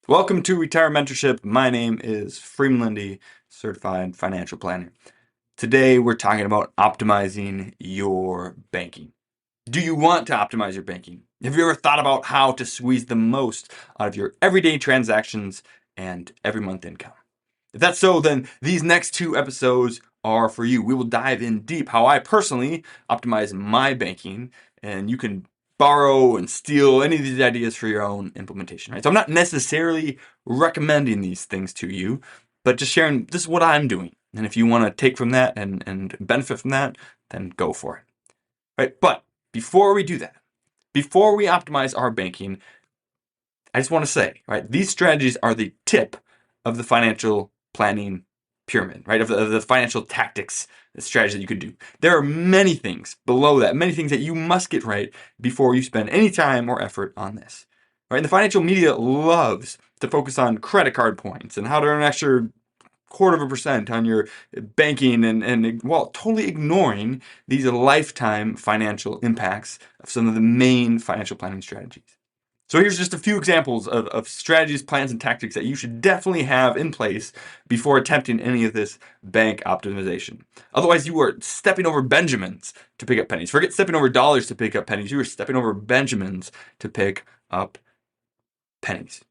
Welcome to Retire Mentorship. My name is Freeman Lindy, certified financial planner. Today we're talking about optimizing your banking. Do you want to optimize your banking? Have you ever thought about how to squeeze the most out of your everyday transactions and every month income? If that's so, then these next two episodes are for you. We will dive in deep how I personally optimize my banking, and you can borrow and steal any of these ideas for your own implementation, right? So I'm not necessarily recommending these things to you, but just sharing this is what I'm doing. And if you want to take from that and benefit from that, then go for it. Right? But before we do that, before we optimize our banking, I just want to say, right, these strategies are the tip of the financial planning pyramid, right, of the financial tactics strategy that you could do. There are many things below that, many things that you must get right before you spend any time or effort on this. Right? And the financial media loves to focus on credit card points and how to earn an extra 0.25% on your banking and while totally ignoring these lifetime financial impacts of some of the main financial planning strategies. So here's just a few examples of strategies, plans, and tactics that you should definitely have in place before attempting any of this bank optimization. Otherwise, you are stepping over Benjamins to pick up pennies. Forget stepping over dollars to pick up pennies. You are stepping over Benjamins to pick up pennies.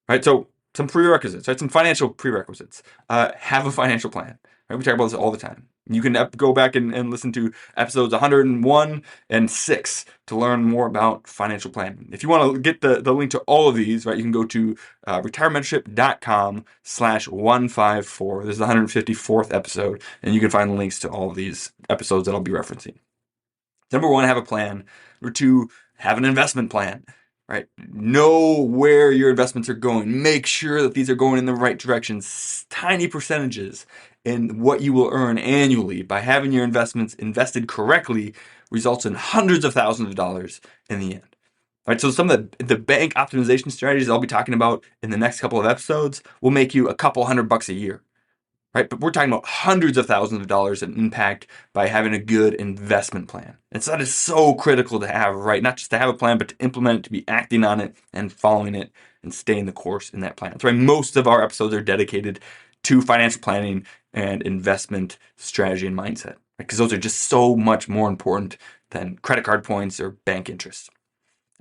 Right? So some prerequisites, right? Some financial prerequisites. Have a financial plan. Right? We talk about this all the time. You can go back and listen to episodes 101 and 6 to learn more about financial planning. If you want to get the link to all of these, right, you can go to retirementorship.com/154. This is the 154th episode, and you can find the links to all of these episodes that I'll be referencing. Number one, have a plan. Number two, have an investment plan. Right? Know where your investments are going. Make sure that these are going in the right directions. Tiny percentages in what you will earn annually by having your investments invested correctly results in hundreds of thousands of dollars in the end. All right, so some of the bank optimization strategies I'll be talking about in the next couple of episodes will make you a couple $100 a year. Right? But we're talking about hundreds of thousands of dollars in impact by having a good investment plan. And so that is so critical to have, right? Not just to have a plan, but to implement it, to be acting on it and following it and staying the course in that plan. That's why most of our episodes are dedicated to financial planning and investment strategy and mindset, because those are just so much more important than credit card points or bank interest.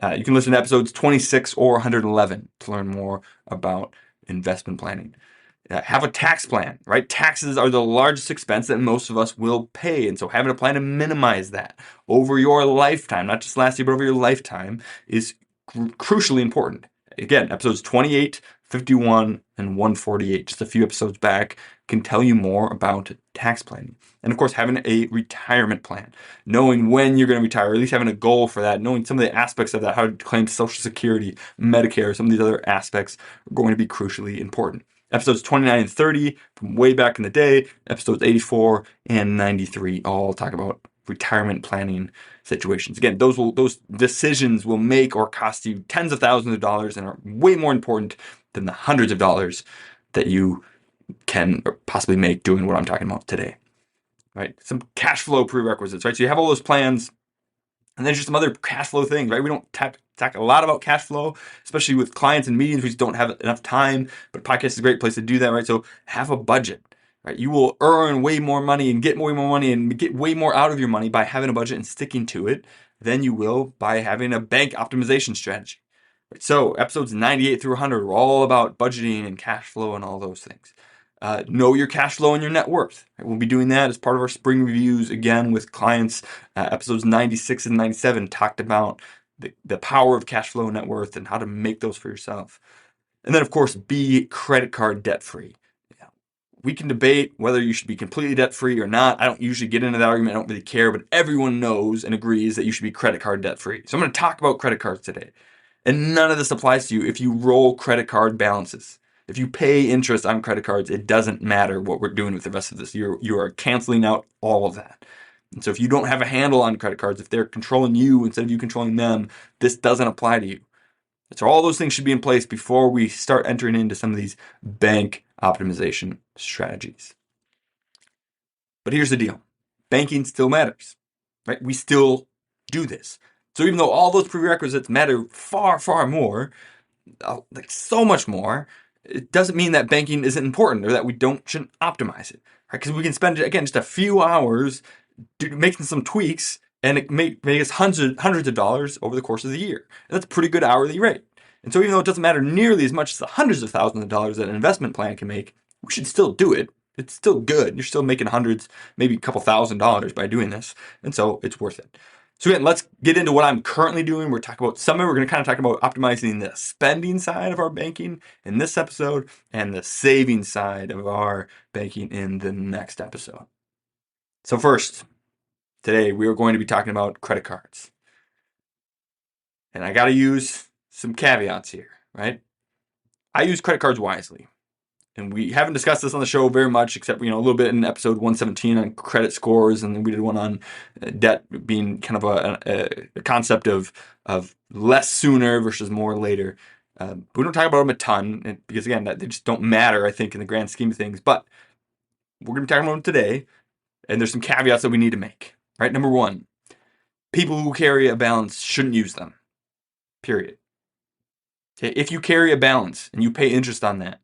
You can listen to episodes 26 or 111 to learn more about investment planning. Have a tax plan, right? Taxes are the largest expense that most of us will pay. And so having a plan to minimize that over your lifetime, not just last year, but over your lifetime, is crucially important. Again, episodes 28, 51, and 148, just a few episodes back, can tell you more about tax planning. And of course, having a retirement plan, knowing when you're going to retire, or at least having a goal for that, knowing some of the aspects of that, how to claim Social Security, Medicare, some of these other aspects are going to be crucially important. Episodes 29 and 30 from way back in the day, episodes 84 and 93 all talk about retirement planning situations. Again, those decisions will make or cost you tens of thousands of dollars and are way more important than the hundreds of dollars that you can possibly make doing what I'm talking about today. Right? Some cash flow prerequisites, right? So you have all those plans, and there's just some other cash flow things, right? We don't talk a lot about cash flow, especially with clients and meetings. We just don't have enough time, but podcast is a great place to do that, right? So have a budget, right? You will earn way more money and get way more money and get way more out of your money by having a budget and sticking to it than you will by having a bank optimization strategy. Right? So episodes 98 through 100 are all about budgeting and cash flow and all those things. Know your cash flow and your net worth. We'll be doing that as part of our spring reviews again with clients. Episodes 96 and 97 talked about the power of cash flow and net worth and how to make those for yourself. And then, of course, be credit card debt free. We can debate whether you should be completely debt free or not. I don't usually get into that argument. I don't really care, but everyone knows and agrees that you should be credit card debt free. So I'm going to talk about credit cards today. And none of this applies to you if you roll credit card balances. If you pay interest on credit cards, it doesn't matter what we're doing with the rest of this. You are canceling out all of that. And so if you don't have a handle on credit cards, if they're controlling you instead of you controlling them, this doesn't apply to you. So all those things should be in place before we start entering into some of these bank optimization strategies. But here's the deal. Banking still matters, right? We still do this. So even though all those prerequisites matter far, far more, like so much more, it doesn't mean that banking isn't important or that we shouldn't optimize it, right? Because we can spend, again, just a few hours making some tweaks, and it make us hundreds of dollars over the course of the year. And that's a pretty good hourly rate. And so even though it doesn't matter nearly as much as the hundreds of thousands of dollars that an investment plan can make, we should still do it. It's still good. You're still making hundreds, maybe a couple $1,000s by doing this. And so it's worth it. So again, let's get into what I'm currently doing. We're talking about some of it. We're going to kind of talk about optimizing the spending side of our banking in this episode and the saving side of our banking in the next episode. So first, today we are going to be talking about credit cards. And I got to use some caveats here, right? I use credit cards wisely. And we haven't discussed this on the show very much, except, a little bit in episode 117 on credit scores. And then we did one on debt being kind of a concept of less sooner versus more later. But we don't talk about them a ton because, again, they just don't matter, I think, in the grand scheme of things. But we're going to be talking about them today. And there's some caveats that we need to make, right? Number one, people who carry a balance shouldn't use them, period. Okay, if you carry a balance and you pay interest on that,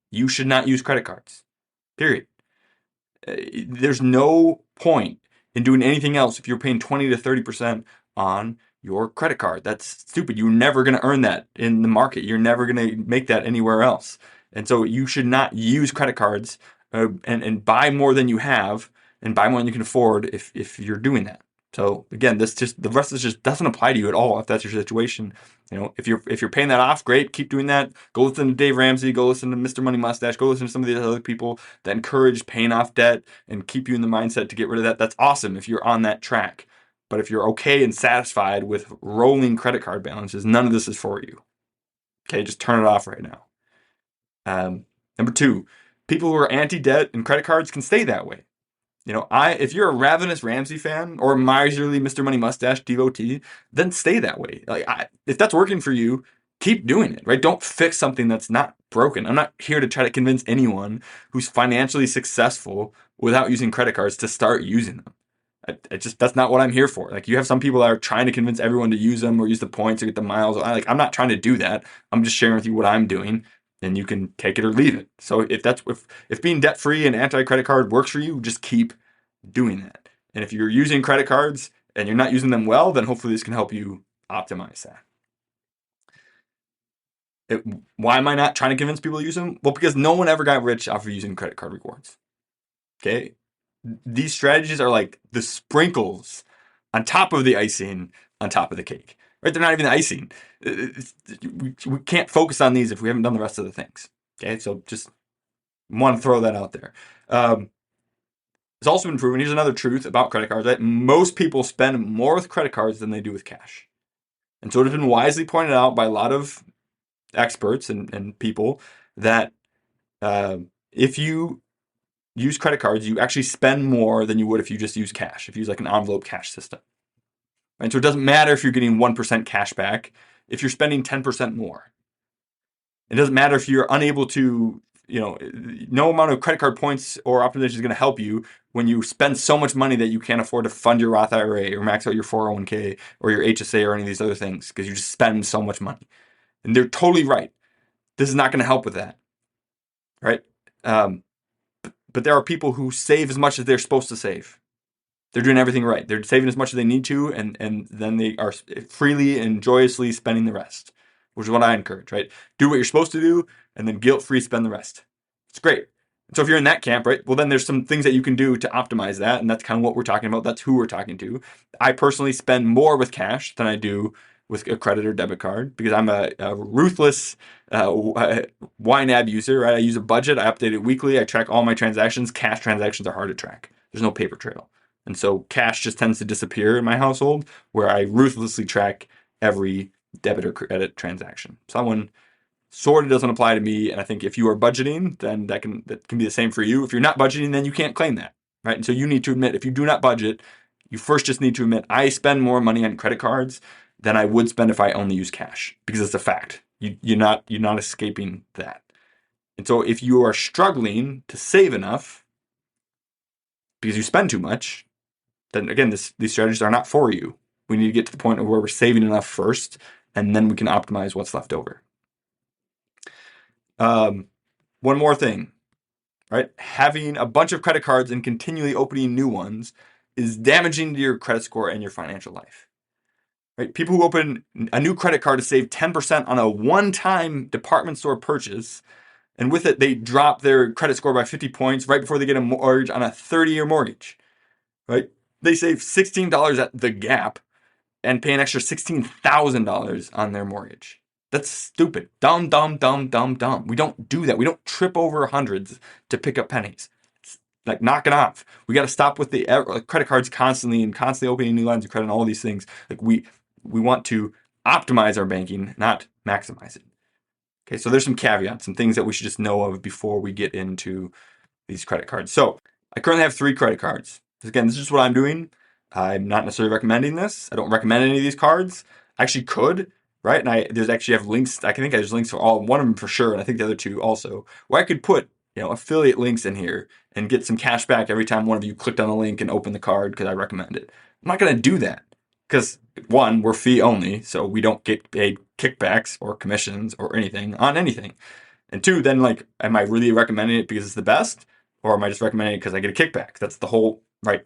you should not use credit cards, period. There's no point in doing anything else if you're paying 20 to 30% on your credit card. That's stupid. You're never going to earn that in the market. You're never going to make that anywhere else. And so you should not use credit cards and buy more than you have and buy more than you can afford if you're doing that. So again, the rest of this just doesn't apply to you at all if that's your situation. If you're paying that off, great, keep doing that. Go listen to Dave Ramsey, go listen to Mr. Money Mustache, go listen to some of these other people that encourage paying off debt and keep you in the mindset to get rid of that. That's awesome if you're on that track. But if you're okay and satisfied with rolling credit card balances, none of this is for you. Okay, just turn it off right now. Number two, people who are anti-debt and credit cards can stay that way. If you're a ravenous Ramsey fan or a miserly Mr. Money Mustache devotee, then stay that way. If that's working for you, keep doing it, right? Don't fix something that's not broken. I'm not here to try to convince anyone who's financially successful without using credit cards to start using them. That's not what I'm here for. Like, you have some people that are trying to convince everyone to use them or use the points or get the miles. I'm not trying to do that. I'm just sharing with you what I'm doing. And you can take it or leave it. So if being debt free and anti-credit card works for you, just keep doing that. And if you're using credit cards and you're not using them well, then hopefully this can help you optimize that. Why am I not trying to convince people to use them? Well, because no one ever got rich off of using credit card rewards. Okay, these strategies are like the sprinkles on top of the icing on top of the cake. Right? They're not even the icing. We can't focus on these if we haven't done the rest of the things. Okay, so just want to throw that out there. It's also been proven, here's another truth about credit cards, that most people spend more with credit cards than they do with cash. And so it has been wisely pointed out by a lot of experts and people that if you use credit cards, you actually spend more than you would if you just use cash, if you use like an envelope cash system. And so it doesn't matter if you're getting 1% cash back if you're spending 10% more. It doesn't matter if you're unable to, no amount of credit card points or optimization is going to help you when you spend so much money that you can't afford to fund your Roth IRA or max out your 401k or your HSA or any of these other things because you just spend so much money. And they're totally right. This is not going to help with that, right? But there are people who save as much as they're supposed to save. They're doing everything right. They're saving as much as they need to, and then they are freely and joyously spending the rest, which is what I encourage, right? Do what you're supposed to do, and then guilt-free spend the rest. It's great. So if you're in that camp, right, well, then there's some things that you can do to optimize that, and that's kind of what we're talking about. That's who we're talking to. I personally spend more with cash than I do with a credit or debit card because I'm a ruthless YNAB user, right? I use a budget. I update it weekly. I track all my transactions. Cash transactions are hard to track. There's no paper trail. And so cash just tends to disappear in my household where I ruthlessly track every debit or credit transaction. So that one sort of doesn't apply to me. And I think if you are budgeting, then that can be the same for you. If you're not budgeting, then you can't claim that, right? And so you need to admit, if you do not budget, you first just need to admit, I spend more money on credit cards than I would spend if I only use cash, because it's a fact. You're not escaping that. And so if you are struggling to save enough because you spend too much, then again, these strategies are not for you. We need to get to the point where we're saving enough first, and then we can optimize what's left over. One more thing, right? Having a bunch of credit cards and continually opening new ones is damaging to your credit score and your financial life. Right? People who open a new credit card to save 10% on a one-time department store purchase, and with it, they drop their credit score by 50 points right before they get a mortgage on a 30-year mortgage. Right? They save $16 at the Gap and pay an extra $16,000 on their mortgage. That's stupid. Dumb, dumb, dumb, dumb, dumb. We don't do that. We don't trip over hundreds to pick up pennies. It's like, knock it off. We got to stop with the credit cards constantly opening new lines of credit and all these things. Like we want to optimize our banking, not maximize it. Okay, so there's some caveats, some things that we should just know of before we get into these credit cards. So I currently have 3 credit cards. Again, this is what I'm doing. I'm not necessarily recommending this. I don't recommend any of these cards. I actually could, right? And I have links. I think there's links for one of them for sure, and I think the other 2 also, where I could put affiliate links in here and get some cash back every time one of you clicked on the link and opened the card because I recommend it. I'm not going to do that because 1, we're fee only, so we don't get paid kickbacks or commissions or anything on anything. And 2, then am I really recommending it because it's the best, or am I just recommending it because I get a kickback? That's the whole, right?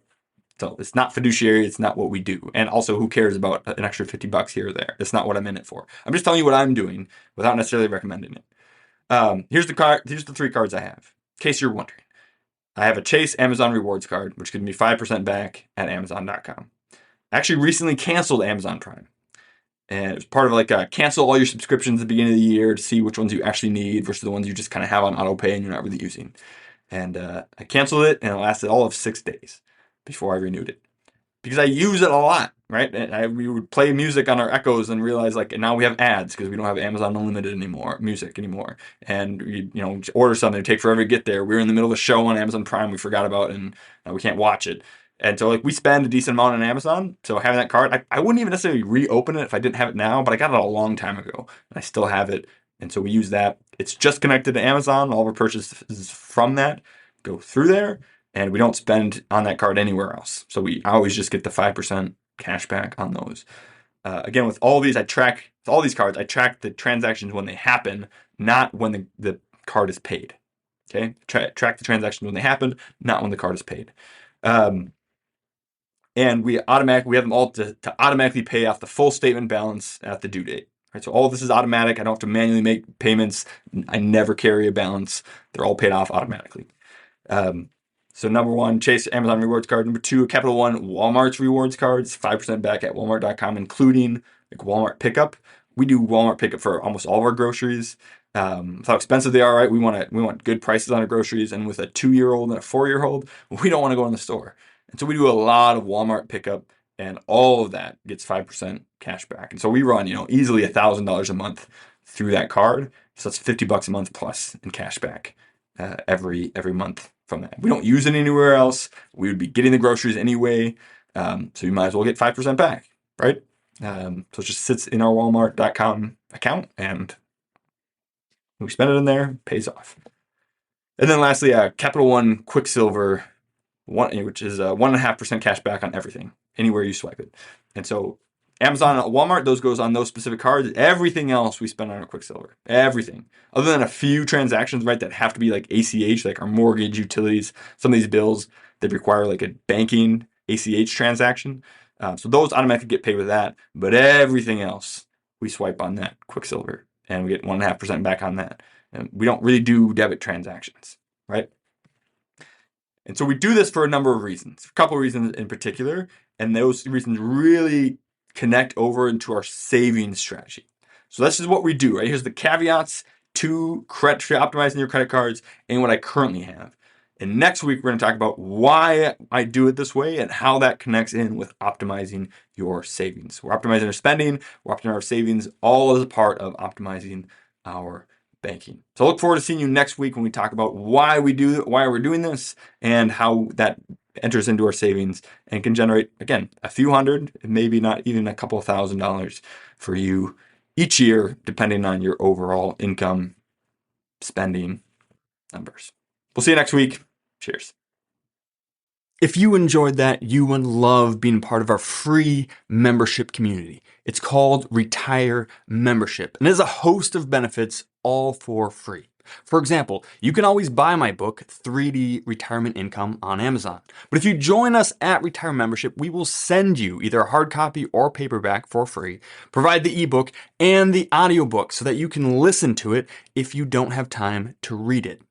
So it's not fiduciary. It's not what we do. And also, who cares about an extra $50 here or there? That's not what I'm in it for. I'm just telling you what I'm doing without necessarily recommending it. Here's the 3 cards I have, in case you're wondering. I have a Chase Amazon Rewards card, which gives me 5% back at Amazon.com. I actually recently canceled Amazon Prime. And it was part of cancel all your subscriptions at the beginning of the year to see which ones you actually need versus the ones you just kind of have on auto pay and you're not really using. And I canceled it, and it lasted all of 6 days before I renewed it because I use it a lot, right? And we would play music on our Echoes and realize and now we have ads because we don't have Amazon Unlimited music anymore. And we order something, it take forever to get there. We were in the middle of a show on Amazon Prime we forgot about, and we can't watch it. And so we spend a decent amount on Amazon. So having that card, I wouldn't even necessarily reopen it if I didn't have it now, but I got it a long time ago and I still have it. And so we use that. It's just connected to Amazon. All of our purchases from that go through there, and we don't spend on that card anywhere else. So I always just get the 5% cash back on those. Again, with all these cards, I track the transactions when they happen, not when the card is paid. Okay, track the transactions when they happened, not when the card is paid. And we have them all to automatically pay off the full statement balance at the due date. Right, so all of this is automatic. I don't have to manually make payments. I never carry a balance. They're all paid off automatically. So number 1, Chase Amazon Rewards card. Number 2, Capital One Walmart's rewards cards, 5% back at Walmart.com, including Walmart pickup. We do Walmart pickup for almost all of our groceries. With how expensive they are, right? We want good prices on our groceries, and with a 2-year-old and a 4-year-old, we don't want to go in the store. And so we do a lot of Walmart pickup, and all of that gets 5% cash back. And so we run, easily $1,000 a month through that card. So that's $50 a month plus in cash back every month from that. We don't use it anywhere else. We would be getting the groceries anyway. So you might as well get 5% back, right? So it just sits in our Walmart.com account, and we spend it in there, pays off. And then lastly, Capital One Quicksilver, which is 1.5% cash back on everything, anywhere you swipe it. And so Amazon and Walmart, those goes on those specific cards. Everything else we spend on our Quicksilver. Everything. Other than a few transactions, right, that have to be like ACH, like our mortgage, utilities, some of these bills that require a banking ACH transaction. So those automatically get paid with that. But everything else, we swipe on that Quicksilver, and we get 1.5% back on that. And we don't really do debit transactions, right? And so we do this for a number of reasons, a couple of reasons in particular, and those reasons really connect over into our savings strategy. So this is what we do, right? Here's the caveats to optimizing your credit cards and what I currently have. And next week, we're going to talk about why I do it this way and how that connects in with optimizing your savings. We're optimizing our spending, we're optimizing our savings, all as a part of optimizing our banking. So I look forward to seeing you next week when we talk about why we're doing this and how that enters into our savings and can generate, again, a few hundred, maybe not even a couple $1,000s for you each year, depending on your overall income, spending numbers. We'll see you next week. Cheers. If you enjoyed that, you would love being part of our free membership community. It's called Retire Membership, and it has a host of benefits, all for free. For example, you can always buy my book, 3D Retirement Income, on Amazon. But if you join us at Retire Membership, we will send you either a hard copy or paperback for free, provide the ebook and the audiobook so that you can listen to it if you don't have time to read it.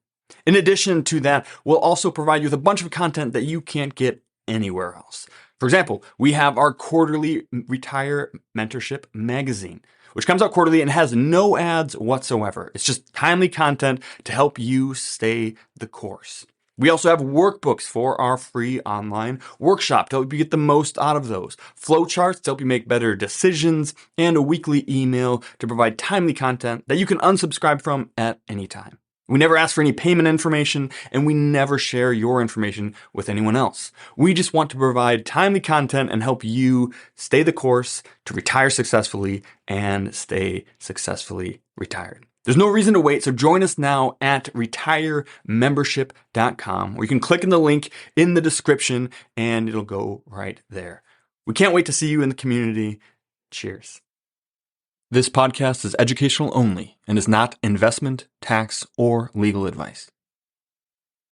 In addition to that, we'll also provide you with a bunch of content that you can't get anywhere else. For example, we have our quarterly Retire Mentorship magazine, which comes out quarterly and has no ads whatsoever. It's just timely content to help you stay the course. We also have workbooks for our free online workshop to help you get the most out of those, flowcharts to help you make better decisions, and a weekly email to provide timely content that you can unsubscribe from at any time. We never ask for any payment information, and we never share your information with anyone else. We just want to provide timely content and help you stay the course to retire successfully and stay successfully retired. There's no reason to wait, so join us now at retiremembership.com, where you can click on the link in the description and it'll go right there. We can't wait to see you in the community. Cheers. This podcast is educational only and is not investment, tax, or legal advice.